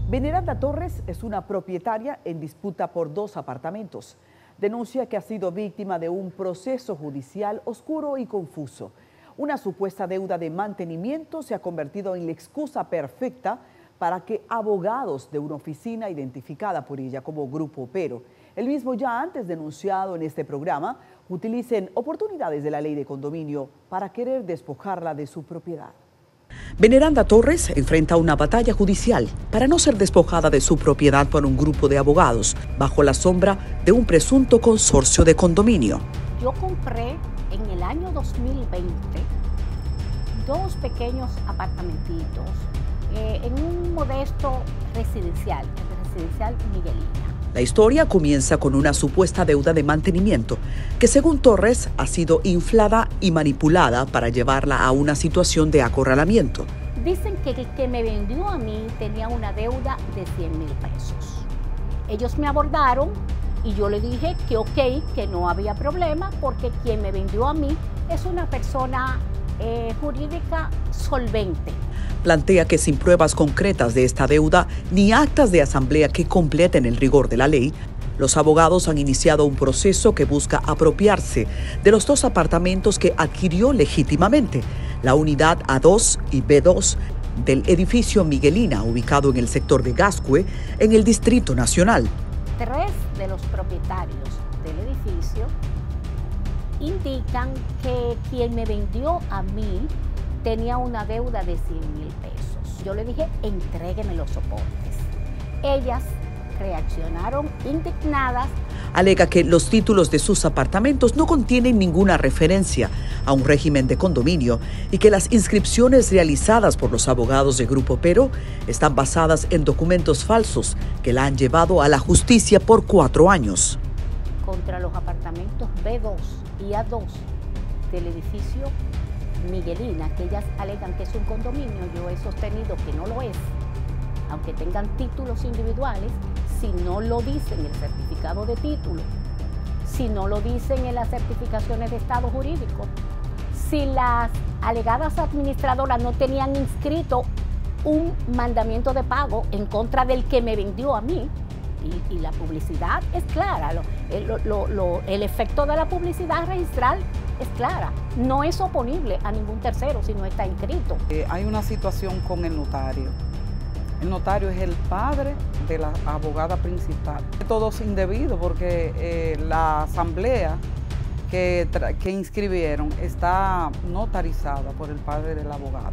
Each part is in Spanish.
Veneranda Torres es una propietaria en disputa por 2 apartamentos. Denuncia que ha sido víctima de un proceso judicial oscuro y confuso. Una supuesta deuda de mantenimiento se ha convertido en la excusa perfecta para que abogados de una oficina identificada por ella como Grupo Pero, el mismo ya antes denunciado en este programa, utilicen oportunidades de la ley de condominio para querer despojarla de su propiedad. Veneranda Torres enfrenta una batalla judicial para no ser despojada de su propiedad por un grupo de abogados bajo la sombra de un presunto consorcio de condominio. Yo compré en el año 2020 2 pequeños apartamentitos en un modesto residencial, el residencial Miguelina. La historia comienza con una supuesta deuda de mantenimiento que, según Torres, ha sido inflada y manipulada para llevarla a una situación de acorralamiento. Dicen que el que me vendió a mí tenía una deuda de 100,000 pesos. Ellos me abordaron y yo le dije que ok, que no había problema porque quien me vendió a mí es una persona jurídica solvente. Plantea que sin pruebas concretas de esta deuda ni actas de asamblea que completen el rigor de la ley, los abogados han iniciado un proceso que busca apropiarse de los 2 apartamentos que adquirió legítimamente, la unidad A2 y B2 del edificio Miguelina, ubicado en el sector de Gascue, en el Distrito Nacional. 3 de los propietarios del edificio indican que quien me vendió a mí tenía una deuda de 100,000 pesos. Yo le dije, entrégueme los soportes. Ellas reaccionaron indignadas. Alega que los títulos de sus apartamentos no contienen ninguna referencia a un régimen de condominio y que las inscripciones realizadas por los abogados de Grupo Pero están basadas en documentos falsos que la han llevado a la justicia por 4 años. Contra los apartamentos B2 y A2 del edificio Miguelina, que ellas alegan que es un condominio, yo he sostenido que no lo es, aunque tengan títulos individuales, si no lo dicen en el certificado de título, si no lo dicen en las certificaciones de estado jurídico, si las alegadas administradoras no tenían inscrito un mandamiento de pago en contra del que me vendió a mí, y la publicidad es clara, el efecto de la publicidad registral es clara, no es oponible a ningún tercero si no está inscrito. Hay una situación con el notario. El notario es el padre de la abogada principal. Todo es indebido porque la asamblea que inscribieron está notarizada por el padre del abogado.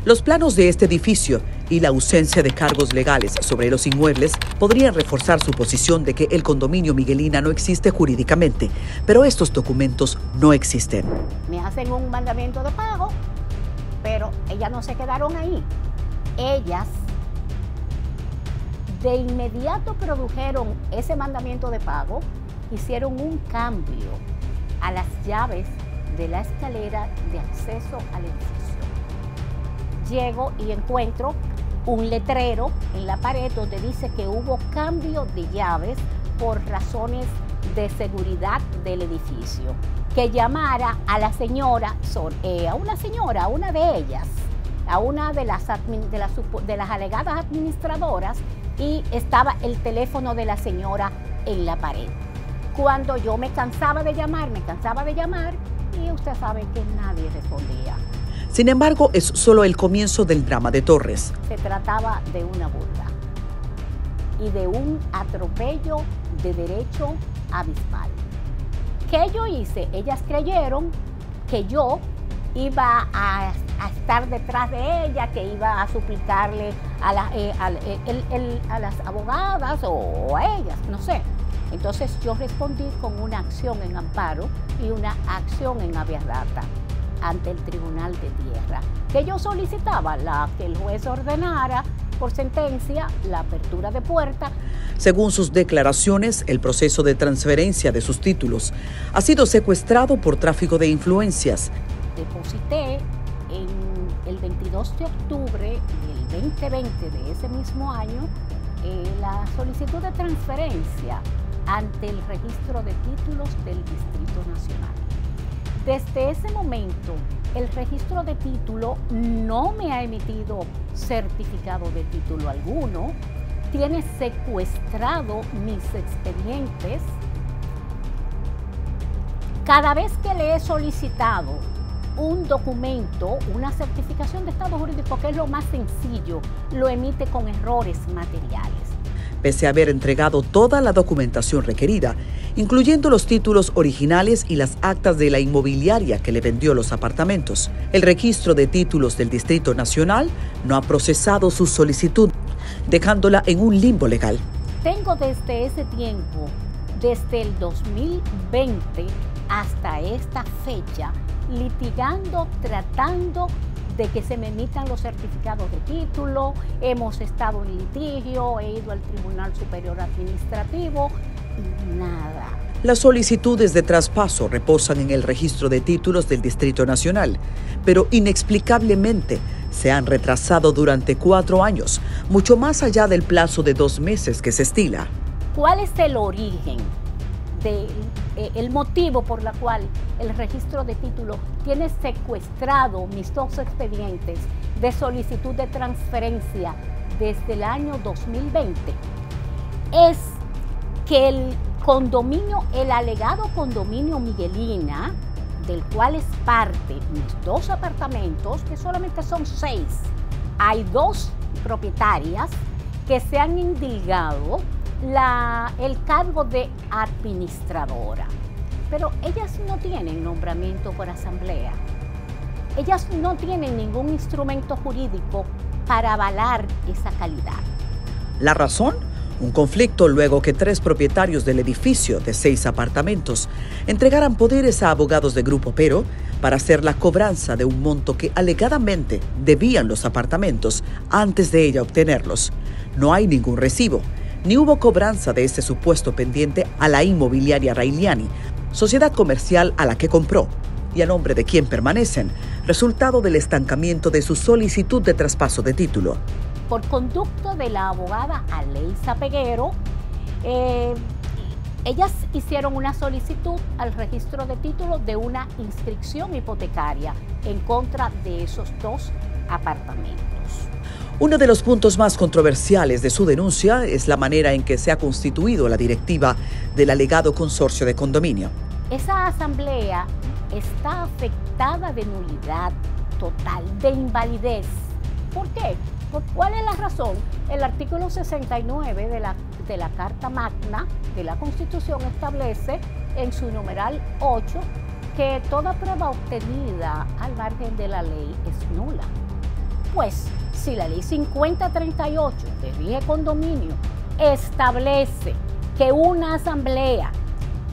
Los planos de este edificio y la ausencia de cargos legales sobre los inmuebles podrían reforzar su posición de que el condominio Miguelina no existe jurídicamente, pero estos documentos no existen. Me hacen un mandamiento de pago, pero ellas no se quedaron ahí. Ellas de inmediato produjeron ese mandamiento de pago, hicieron un cambio a las llaves de la escalera de acceso al edificio. Llego y encuentro un letrero en la pared donde dice que hubo cambio de llaves por razones de seguridad del edificio. Que llamara a la señora, a una de ellas, a una de las alegadas administradoras, y estaba el teléfono de la señora en la pared. Cuando yo me cansaba de llamar, y usted sabe que nadie respondía. Sin embargo, es solo el comienzo del drama de Torres. Se trataba de una burla y de un atropello de derecho abismal. ¿Qué yo hice? Ellas creyeron que yo iba a estar detrás de ella, que iba a suplicarle a las abogadas o a ellas, no sé. Entonces yo respondí con una acción en amparo y una acción en habeas data ante el Tribunal de Tierra, que yo solicitaba que el juez ordenara por sentencia la apertura de puerta. Según sus declaraciones, el proceso de transferencia de sus títulos ha sido secuestrado por tráfico de influencias. Deposité en el 22 de octubre del 2020 de ese mismo año la solicitud de transferencia ante el registro de títulos del Distrito Nacional. Desde ese momento, el registro de título no me ha emitido certificado de título alguno, tiene secuestrado mis expedientes. Cada vez que le he solicitado un documento, una certificación de estado jurídico, que es lo más sencillo, lo emite con errores materiales. Pese a haber entregado toda la documentación requerida, incluyendo los títulos originales y las actas de la inmobiliaria que le vendió los apartamentos, el registro de títulos del Distrito Nacional no ha procesado su solicitud, dejándola en un limbo legal. Tengo desde ese tiempo, desde el 2020 hasta esta fecha, litigando, tratando de que se me emitan los certificados de título. Hemos estado en litigio, he ido al Tribunal Superior Administrativo y nada. Las solicitudes de traspaso reposan en el registro de títulos del Distrito Nacional, pero inexplicablemente se han retrasado durante 4 años, mucho más allá del plazo de 2 meses que se estila. ¿Cuál es el origen el motivo por la cual el registro de títulos tiene secuestrado mis 2 expedientes de solicitud de transferencia desde el año 2020? Es que el alegado condominio Miguelina, del cual es parte mis 2 apartamentos, que solamente son 6, hay 2 propietarias que se han indilgado el cargo de administradora, pero ellas no tienen nombramiento por asamblea. Ellas no tienen ningún instrumento jurídico para avalar esa calidad. ¿La razón? Un conflicto luego que 3 propietarios del edificio de 6 apartamentos entregaran poderes a abogados de Grupo Pero para hacer la cobranza de un monto que alegadamente debían los apartamentos antes de ella obtenerlos. No hay ningún recibo, ni hubo cobranza de ese supuesto pendiente a la inmobiliaria Railiani, sociedad comercial a la que compró y a nombre de quien permanecen, resultado del estancamiento de su solicitud de traspaso de título. Por conducto de la abogada Aleisa Peguero, ellas hicieron una solicitud al registro de títulos de una inscripción hipotecaria en contra de esos 2 apartamentos. Uno de los puntos más controversiales de su denuncia es la manera en que se ha constituido la directiva del alegado consorcio de condominio. Esa asamblea está afectada de nulidad total, de invalidez. ¿Por qué? ¿Cuál es la razón? El artículo 69 de la Carta Magna de la Constitución establece en su numeral 8 que toda prueba obtenida al margen de la ley es nula. Pues, si la ley 5038 de rige condominio establece que una asamblea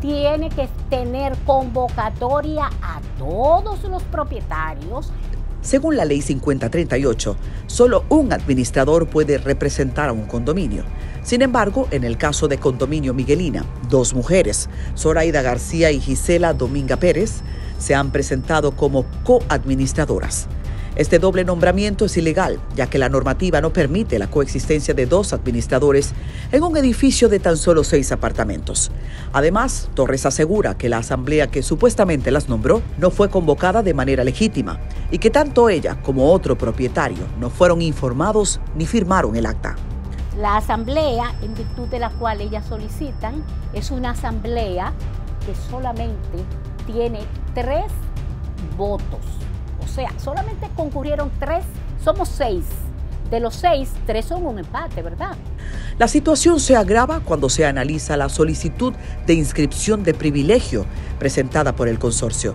tiene que tener convocatoria a todos los propietarios. Según la ley 5038, solo un administrador puede representar a un condominio. Sin embargo, en el caso de Condominio Miguelina, 2 mujeres, Zoraida García y Gisela Dominga Pérez, se han presentado como coadministradoras. Este doble nombramiento es ilegal, ya que la normativa no permite la coexistencia de 2 administradores en un edificio de tan solo 6 apartamentos. Además, Torres asegura que la asamblea que supuestamente las nombró no fue convocada de manera legítima y que tanto ella como otro propietario no fueron informados ni firmaron el acta. La asamblea, en virtud de la cual ellas solicitan, es una asamblea que solamente tiene 3 votos. O sea, solamente concurrieron 3, somos 6. De los 6, 3 son un empate, ¿verdad? La situación se agrava cuando se analiza la solicitud de inscripción de privilegio presentada por el consorcio.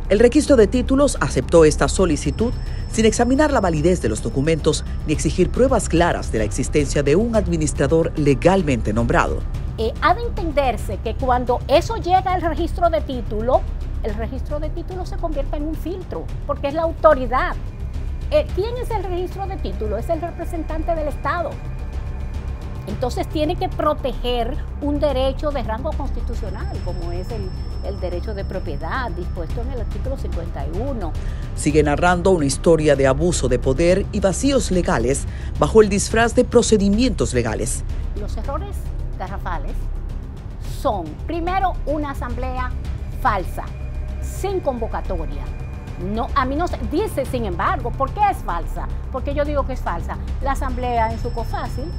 El registro de títulos aceptó esta solicitud sin examinar la validez de los documentos ni exigir pruebas claras de la existencia de un administrador legalmente nombrado. Ha de entenderse que cuando eso llega al registro de título, el registro de títulos se convierte en un filtro, porque es la autoridad. ¿Quién es el registro de título? Es el representante del Estado. Entonces tiene que proteger un derecho de rango constitucional, como es el derecho de propiedad, dispuesto en el artículo 51. Sigue narrando una historia de abuso de poder y vacíos legales bajo el disfraz de procedimientos legales. Los errores garrafales son, primero, una asamblea falsa, sin convocatoria. No, a mí no se dice, sin embargo, ¿por qué es falsa? Porque yo digo que es falsa. La asamblea en su COFACIL,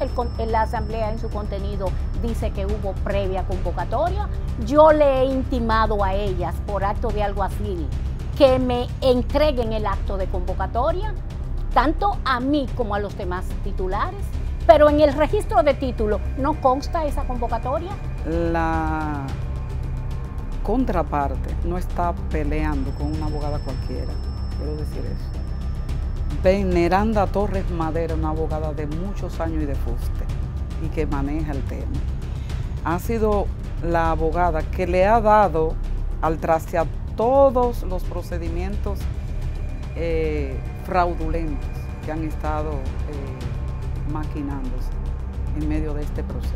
la asamblea en su contenido dice que hubo previa convocatoria. Yo le he intimado a ellas por acto de alguacil que me entreguen el acto de convocatoria, tanto a mí como a los demás titulares, pero en el registro de título no consta esa convocatoria. La contraparte no está peleando con una abogada cualquiera, quiero decir eso. Veneranda Torres Madera, una abogada de muchos años y de fuste, y que maneja el tema. Ha sido la abogada que le ha dado al traste a todos los procedimientos fraudulentos que han estado maquinándose en medio de este proceso.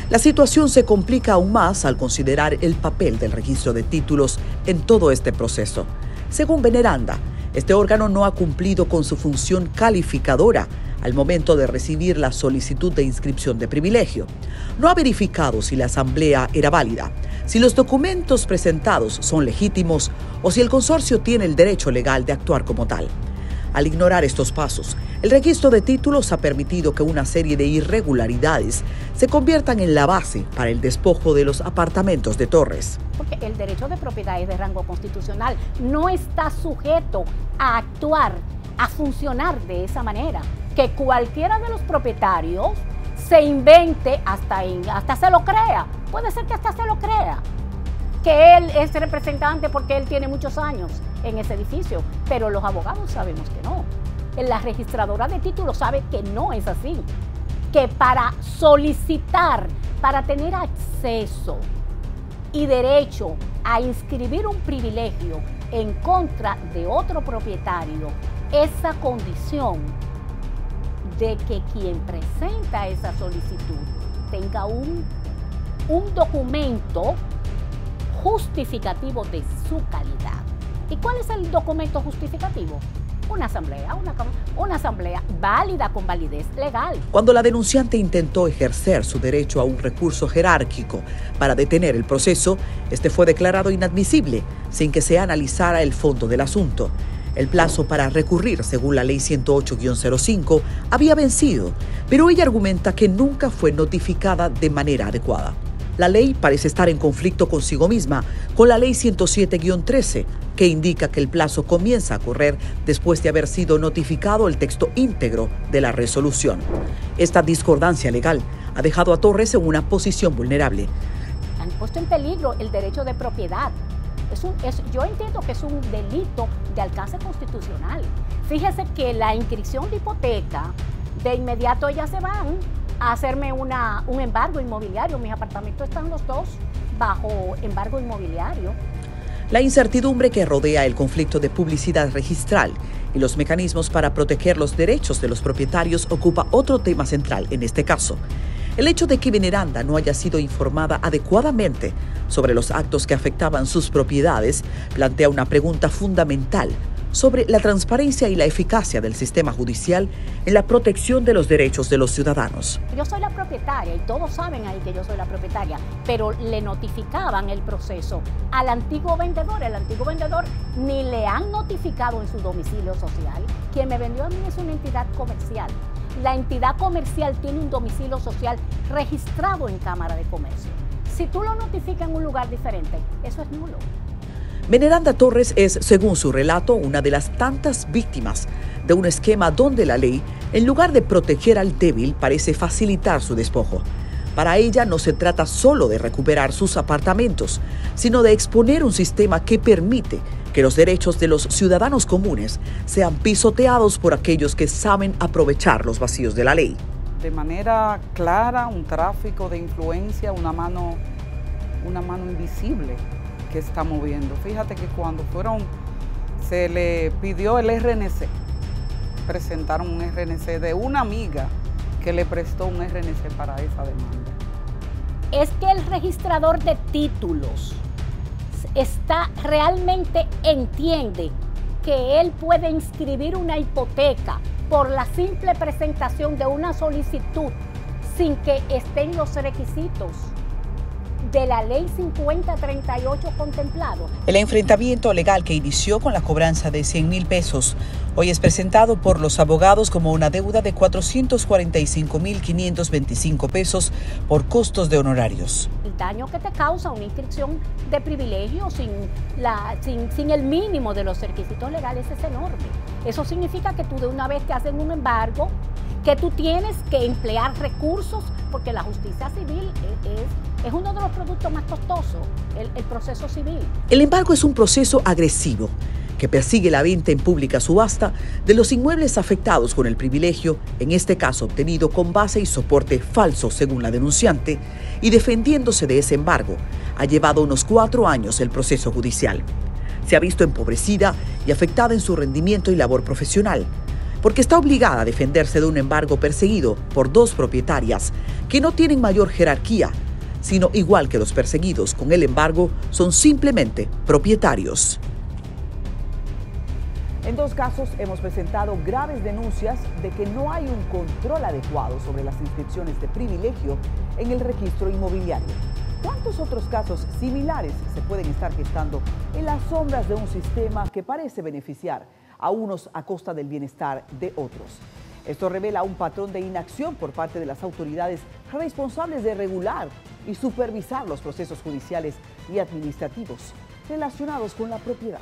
La situación se complica aún más al considerar el papel del registro de títulos en todo este proceso. Según Veneranda, este órgano no ha cumplido con su función calificadora al momento de recibir la solicitud de inscripción de privilegio. No ha verificado si la asamblea era válida, si los documentos presentados son legítimos o si el consorcio tiene el derecho legal de actuar como tal. Al ignorar estos pasos, el registro de títulos ha permitido que una serie de irregularidades se conviertan en la base para el despojo de los apartamentos de Torres. Porque el derecho de propiedad es de rango constitucional, no está sujeto a actuar, a funcionar de esa manera. Que cualquiera de los propietarios se invente, hasta se lo crea, puede ser que hasta se lo crea, que él es representante porque él tiene muchos años en ese edificio, pero los abogados sabemos que no. La registradora de títulos sabe que no es así, que para solicitar, para tener acceso y derecho a inscribir un privilegio en contra de otro propietario, esa condición de que quien presenta esa solicitud tenga un documento justificativo de su calidad. ¿Y cuál es el documento justificativo? Una asamblea válida con validez legal. Cuando la denunciante intentó ejercer su derecho a un recurso jerárquico para detener el proceso, este fue declarado inadmisible sin que se analizara el fondo del asunto. El plazo para recurrir, según la Ley 108-05, había vencido, pero ella argumenta que nunca fue notificada de manera adecuada. La ley parece estar en conflicto consigo misma con la Ley 107-13, que indica que el plazo comienza a correr después de haber sido notificado el texto íntegro de la resolución. Esta discordancia legal ha dejado a Torres en una posición vulnerable. Han puesto en peligro el derecho de propiedad. Yo entiendo que es un delito de alcance constitucional. Fíjese que la inscripción de hipoteca, de inmediato ellas se van a hacerme un embargo inmobiliario. Mis apartamentos están los dos bajo embargo inmobiliario. La incertidumbre que rodea el conflicto de publicidad registral y los mecanismos para proteger los derechos de los propietarios ocupa otro tema central en este caso. El hecho de que Veneranda no haya sido informada adecuadamente sobre los actos que afectaban sus propiedades plantea una pregunta fundamental sobre la transparencia y la eficacia del sistema judicial en la protección de los derechos de los ciudadanos. Yo soy la propietaria y todos saben ahí que yo soy la propietaria, pero le notificaban el proceso al antiguo vendedor. El antiguo vendedor ni le han notificado en su domicilio social. Quien me vendió a mí es una entidad comercial. La entidad comercial tiene un domicilio social registrado en Cámara de Comercio. Si tú lo notificas en un lugar diferente, eso es nulo. Veneranda Torres es, según su relato, una de las tantas víctimas de un esquema donde la ley, en lugar de proteger al débil, parece facilitar su despojo. Para ella no se trata solo de recuperar sus apartamentos, sino de exponer un sistema que permite que los derechos de los ciudadanos comunes sean pisoteados por aquellos que saben aprovechar los vacíos de la ley. De manera clara, un tráfico de influencia, una mano invisible que está moviendo. Fíjate que cuando se le pidió el RNC, presentaron un RNC de una amiga que le prestó un RNC para esa demanda. Es que el registrador de títulos realmente entiende que él puede inscribir una hipoteca por la simple presentación de una solicitud sin que estén los requisitos de la ley 5038 contemplado. El enfrentamiento legal que inició con la cobranza de 100.000 pesos hoy es presentado por los abogados como una deuda de 445.525 pesos por costos de honorarios. El daño que te causa una inscripción de privilegio sin el mínimo de los requisitos legales es enorme. Eso significa que tú de una vez te hacen un embargo, que tú tienes que emplear recursos, porque la justicia civil es uno de los productos más costosos, el proceso civil. El embargo es un proceso agresivo que persigue la venta en pública subasta de los inmuebles afectados con el privilegio, en este caso obtenido con base y soporte falso según la denunciante, y defendiéndose de ese embargo, ha llevado unos 4 años el proceso judicial. Se ha visto empobrecida y afectada en su rendimiento y labor profesional, porque está obligada a defenderse de un embargo perseguido por 2 propietarias que no tienen mayor jerarquía, sino igual que los perseguidos con el embargo, son simplemente propietarios. En 2 casos hemos presentado graves denuncias de que no hay un control adecuado sobre las inscripciones de privilegio en el registro inmobiliario. ¿Cuántos otros casos similares se pueden estar gestando en las sombras de un sistema que parece beneficiar a unos a costa del bienestar de otros? Esto revela un patrón de inacción por parte de las autoridades responsables de regular y supervisar los procesos judiciales y administrativos relacionados con la propiedad.